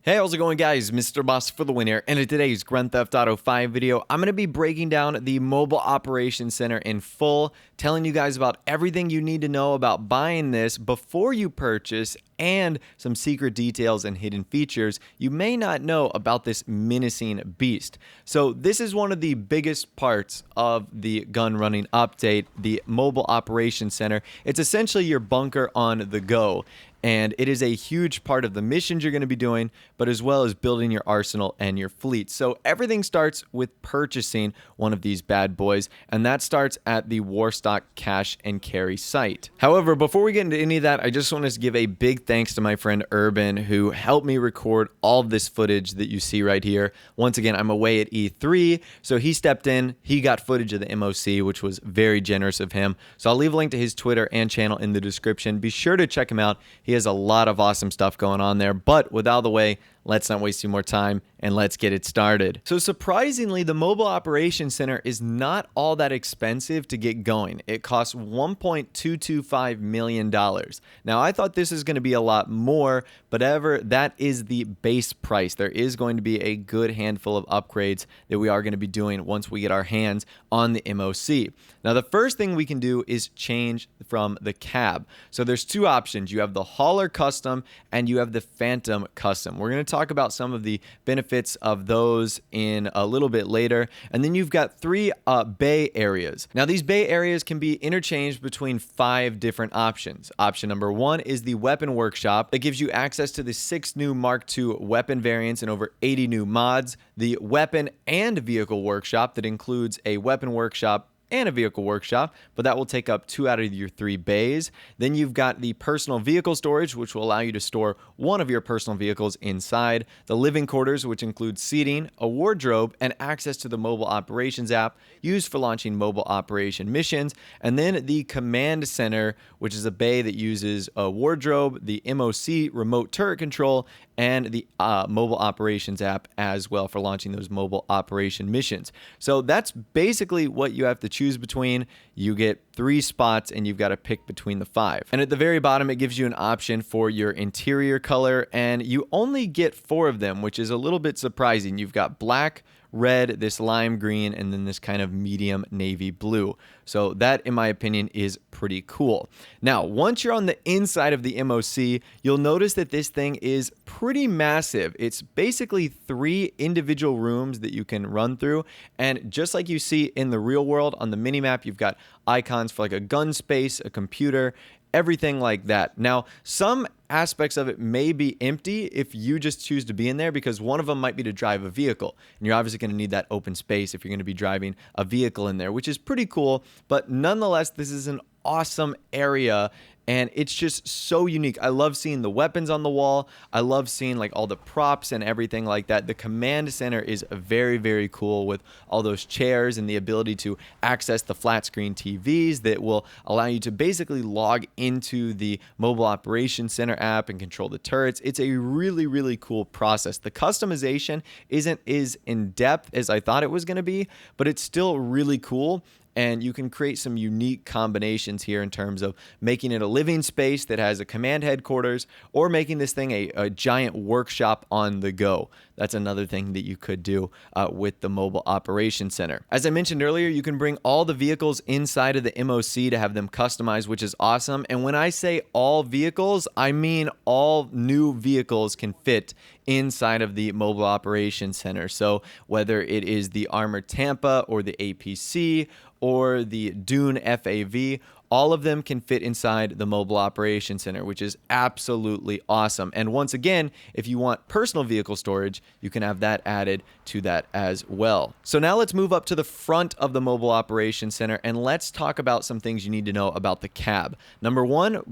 Hey, how's it going, guys? Mr. Boss for the win here, and in today's Grand Theft Auto 5 video, I'm going to be breaking down the Mobile Operations Center in full, telling you guys about everything you need to know about buying this before you purchase, and some secret details and hidden features you may not know about this menacing beast. So this is one of the biggest parts of the gun running update, the Mobile Operations Center. It's essentially your bunker on the go. And it is a huge part of the missions you're going to be doing, but as well as building your arsenal and your fleet. So everything starts with purchasing one of these bad boys, and that starts at the Warstock Cash and Carry site. However, before we get into any of that, I just want to give a big thanks to my friend Urban, who helped me record all of this footage that you see right here. Once again, I'm away at E3, so he stepped in. He got footage of the MOC, which was very generous of him. So I'll leave a link to his Twitter and channel in the description. Be sure to check him out. He has a lot of awesome stuff going on there, but with out of the way, let's not waste any more time and let's get it started. So surprisingly, the Mobile Operations Center is not all that expensive to get going. It costs $1.225 million. Now, I thought this is going to be a lot more, but that is the base price. There is going to be a good handful of upgrades that we are going to be doing once we get our hands on the MOC. Now, the first thing we can do is change from the cab. So there's two options. You have the Hauler Custom and you have the Phantom Custom. We're going to talk about some of the benefits of those in a little bit later. And then you've got three bay areas. Now, these bay areas can be interchanged between 5 different options. Option number 1 is the Weapon Workshop that gives you access to the 6 new Mark II weapon variants and over 80 new mods. The Weapon and Vehicle Workshop that includes a Weapon Workshop and a vehicle workshop, but that will take up 2 out of your 3 bays. Then you've got the personal vehicle storage, which will allow you to store one of your personal vehicles inside. The living quarters, which includes seating, a wardrobe, and access to the mobile operations app used for launching mobile operation missions. And then the command center, which is a bay that uses a wardrobe, the MOC remote turret control, and the mobile operations app as well for launching those mobile operation missions. So that's basically what you have to choose between. You get 3 spots and you've got to pick between the 5. And at the very bottom, it gives you an option for your interior color, and you only get 4 of them, which is a little bit surprising. You've got black, red, this lime green, and then this kind of medium navy blue. So that, in my opinion, is pretty cool. Now, once you're on the inside of the MOC, you'll notice that this thing is pretty massive. It's basically 3 individual rooms that you can run through. And just like you see in the real world on the minimap, you've got icons for like a gun space, a computer, everything like that. Now, some aspects of it may be empty if you just choose to be in there, because one of them might be to drive a vehicle, and you're obviously going to need that open space if you're going to be driving a vehicle in there, which is pretty cool. But nonetheless, this is an awesome area, and it's just so unique. I love seeing the weapons on the wall. I love seeing like all the props and everything like that. The command center is very, very cool with all those chairs and the ability to access the flat screen TVs that will allow you to basically log into the Mobile Operations Center app and control the turrets. It's a really, really cool process. The customization isn't as in depth as I thought it was going to be, but it's still really cool. And you can create some unique combinations here in terms of making it a living space that has a command headquarters, or making this thing a giant workshop on the go. That's another thing that you could do with the Mobile Operations Center. As I mentioned earlier, you can bring all the vehicles inside of the MOC to have them customized, which is awesome. And when I say all vehicles, I mean all new vehicles can fit inside of the Mobile Operations Center. So whether it is the Armored Tampa or the APC or the Dune FAV, all of them can fit inside the Mobile Operations Center, which is absolutely awesome. And once again, if you want personal vehicle storage, you can have that added to that as well. So now let's move up to the front of the Mobile Operations Center, and let's talk about some things you need to know about the cab. Number 1,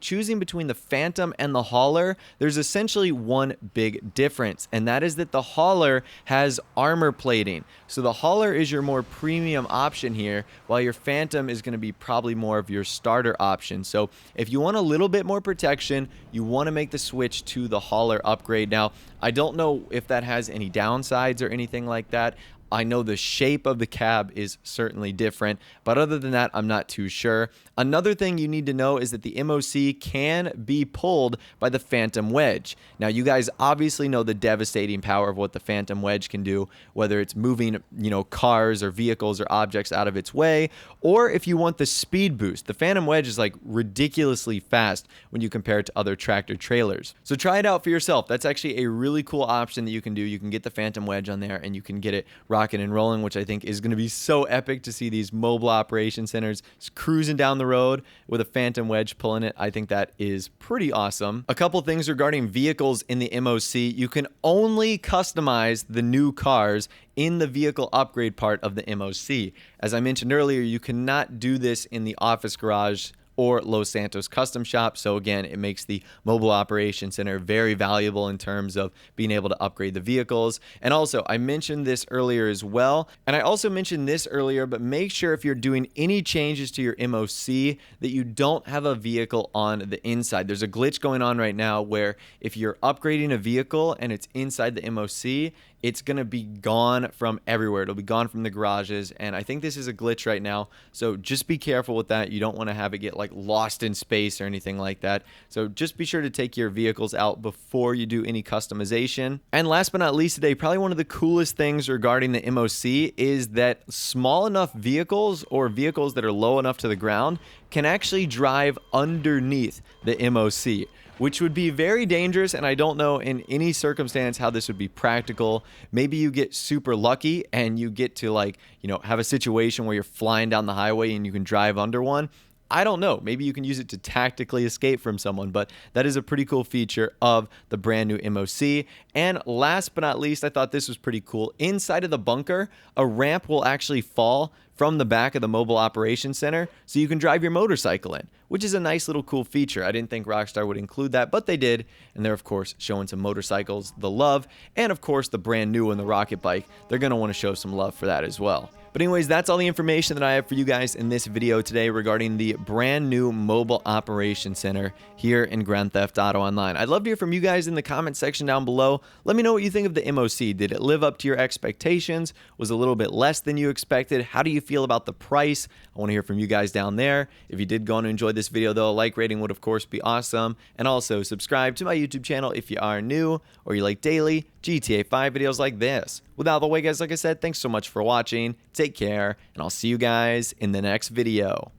choosing between the Phantom and the Hauler, there's essentially one big difference, and that is that the Hauler has armor plating. So the Hauler is your more premium option here, while your Phantom is going to be probably more of your starter option. So if you want a little bit more protection, you want to make the switch to the Hauler upgrade. Now, I don't know if that has any downsides or anything like that. I know the shape of the cab is certainly different, but other than that, I'm not too sure. Another thing you need to know is that the MOC can be pulled by the Phantom Wedge. Now, you guys obviously know the devastating power of what the Phantom Wedge can do, whether it's moving, cars or vehicles or objects out of its way, or if you want the speed boost. The Phantom Wedge is like ridiculously fast when you compare it to other tractor trailers. So try it out for yourself. That's actually a really cool option that you can do. You can get the Phantom Wedge on there and you can get it rocking and rolling, which I think is going to be so epic to see these mobile operation centers cruising down the road with a Phantom Wedge pulling it. I think that is pretty awesome. A couple things regarding vehicles in the MOC. You can only customize the new cars in the vehicle upgrade part of the MOC. As I mentioned earlier, you cannot do this in the office garage or Los Santos Custom Shop. So again, it makes the Mobile Operations Center very valuable in terms of being able to upgrade the vehicles. And also, I mentioned this earlier as well, and I also mentioned this earlier, but make sure if you're doing any changes to your MOC that you don't have a vehicle on the inside. There's a glitch going on right now where if you're upgrading a vehicle and it's inside the MOC, it's going to be gone from everywhere. It'll be gone from the garages, and I think this is a glitch right now, so just be careful with that. You don't want to have it get like lost in space or anything like that. So just be sure to take your vehicles out before you do any customization. And last but not least today, probably one of the coolest things regarding the MOC is that small enough vehicles or vehicles that are low enough to the ground can actually drive underneath the MOC, which would be very dangerous, and I don't know in any circumstance how this would be practical. Maybe you get super lucky and you get to have a situation where you're flying down the highway and you can drive under one. I don't know. Maybe you can use it to tactically escape from someone, but that is a pretty cool feature of the brand new MOC. And last but not least, I thought this was pretty cool. Inside of the bunker, a ramp will actually fall from the back of the Mobile Operations Center so you can drive your motorcycle in, which is a nice little cool feature. I didn't think Rockstar would include that, but they did. And they're, of course, showing some motorcycles the love. And, of course, the brand new one, the Rocket Bike. They're going to want to show some love for that as well. But anyways, that's all the information that I have for you guys in this video today regarding the brand new Mobile Operations Center here in Grand Theft Auto Online. I'd love to hear from you guys in the comment section down below. Let me know what you think of the MOC. Did it live up to your expectations? Was it a little bit less than you expected? How do you feel about the price? I want to hear from you guys down there. If you did go on and enjoy this video though, a like rating would of course be awesome. And also subscribe to my YouTube channel if you are new or you like daily GTA 5 videos like this. Without the way guys, like I said, thanks so much for watching. Take care, and I'll see you guys in the next video.